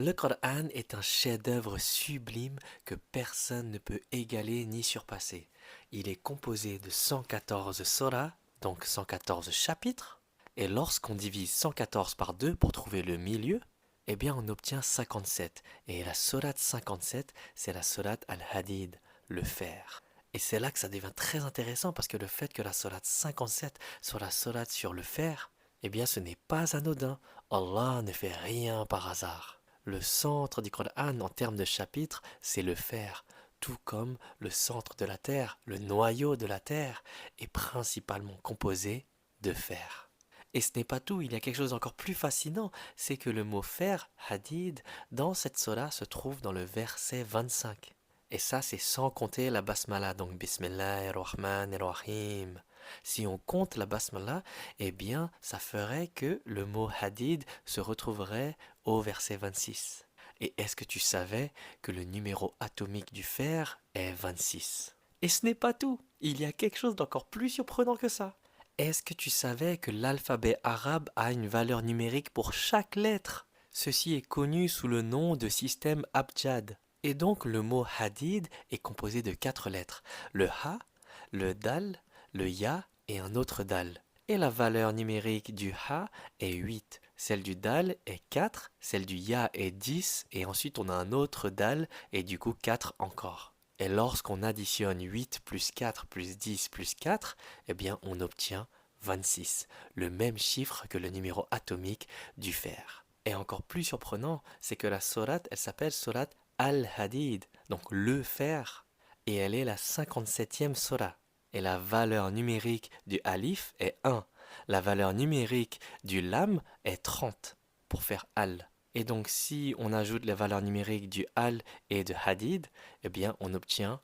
Le Coran est un chef-d'œuvre sublime que personne ne peut égaler ni surpasser. Il est composé de 114 surahs, donc 114 chapitres, et lorsqu'on divise 114 par 2 pour trouver le milieu, eh bien on obtient 57. Et la sourate 57, c'est la sourate Al-Hadid, le fer. Et c'est là que ça devient très intéressant parce que le fait que la sourate 57 soit la sourate sur le fer, eh bien ce n'est pas anodin. Allah ne fait rien par hasard. Le centre du Coran en termes de chapitres, c'est le fer, tout comme le centre de la terre, le noyau de la terre, est principalement composé de fer. Et ce n'est pas tout, il y a quelque chose d'encore plus fascinant, c'est que le mot fer, hadid, dans cette sola se trouve dans le verset 25. Et ça, c'est sans compter la basmala, donc Bismillahirrahmanirrahim. Si on compte la basmala, eh bien, ça ferait que le mot hadid se retrouverait au verset 26. Et est-ce que tu savais que le numéro atomique du fer est 26? Et ce n'est pas tout, il y a quelque chose d'encore plus surprenant que ça. Est-ce que tu savais que l'alphabet arabe a une valeur numérique pour chaque lettre? Ceci est connu sous le nom de système Abjad. Et donc le mot hadid est composé de 4 lettres. Le ha, le dal, le ya et un autre dal. Et la valeur numérique du ha est 8. Celle du dal est 4, celle du ya est 10 et ensuite on a un autre dal et du coup 4 encore. Et lorsqu'on additionne 8 plus 4 plus 10 plus 4, eh bien on obtient 26, le même chiffre que le numéro atomique du fer. Et encore plus surprenant, c'est que la sourate, elle s'appelle sourate Al-Hadid, donc le fer, et elle est la 57e sourate. Et la valeur numérique du alif est 1. La valeur numérique du lam est 30 pour faire al. Et donc si on ajoute les valeurs numériques du al et de hadid, eh bien on obtient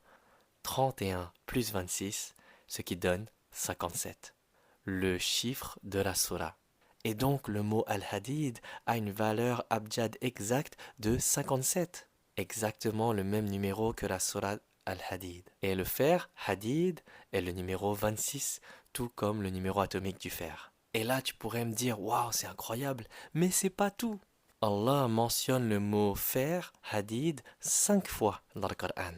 31 plus 26, ce qui donne 57, le chiffre de la surah. Et donc le mot al-hadid a une valeur abjad exacte de 57, exactement le même numéro que la surah al-hadid. Et le fer, hadid, est le numéro 26, tout comme le numéro atomique du fer. Et là tu pourrais me dire, waouh, c'est incroyable, mais c'est pas tout. Allah mentionne le mot fer, hadid, 5 fois dans le Coran.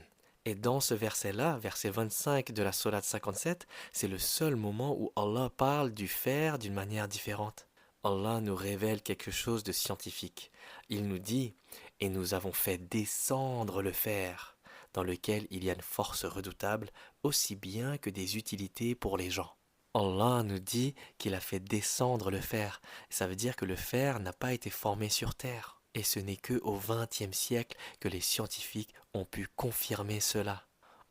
Et dans ce verset-là, verset 25 de la sourate 57, c'est le seul moment où Allah parle du fer d'une manière différente. Allah nous révèle quelque chose de scientifique. Il nous dit « Et nous avons fait descendre le fer, dans lequel il y a une force redoutable, aussi bien que des utilités pour les gens. » Allah nous dit qu'il a fait descendre le fer. Ça veut dire que le fer n'a pas été formé sur terre. Et ce n'est que au XXe siècle que les scientifiques ont pu confirmer cela.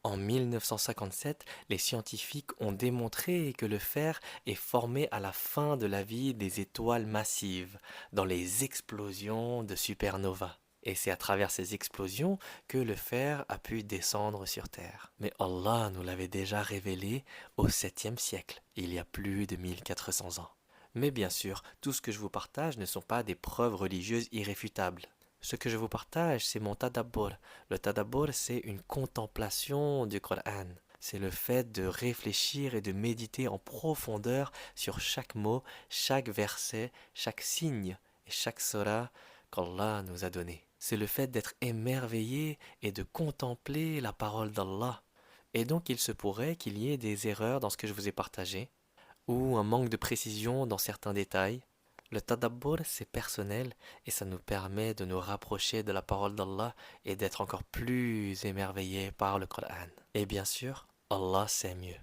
En 1957, les scientifiques ont démontré que le fer est formé à la fin de la vie des étoiles massives, dans les explosions de supernovas. Et c'est à travers ces explosions que le fer a pu descendre sur Terre. Mais Allah nous l'avait déjà révélé au 7e siècle, il y a plus de 1400 ans. Mais bien sûr, tout ce que je vous partage ne sont pas des preuves religieuses irréfutables. Ce que je vous partage, c'est mon tadabbur. Le tadabbur, c'est une contemplation du Coran. C'est le fait de réfléchir et de méditer en profondeur sur chaque mot, chaque verset, chaque signe et chaque surah qu'Allah nous a donné. C'est le fait d'être émerveillé et de contempler la parole d'Allah. Et donc il se pourrait qu'il y ait des erreurs dans ce que je vous ai partagé, ou un manque de précision dans certains détails. Le tadabbur, c'est personnel et ça nous permet de nous rapprocher de la parole d'Allah et d'être encore plus émerveillés par le Coran. Et bien sûr, Allah sait mieux.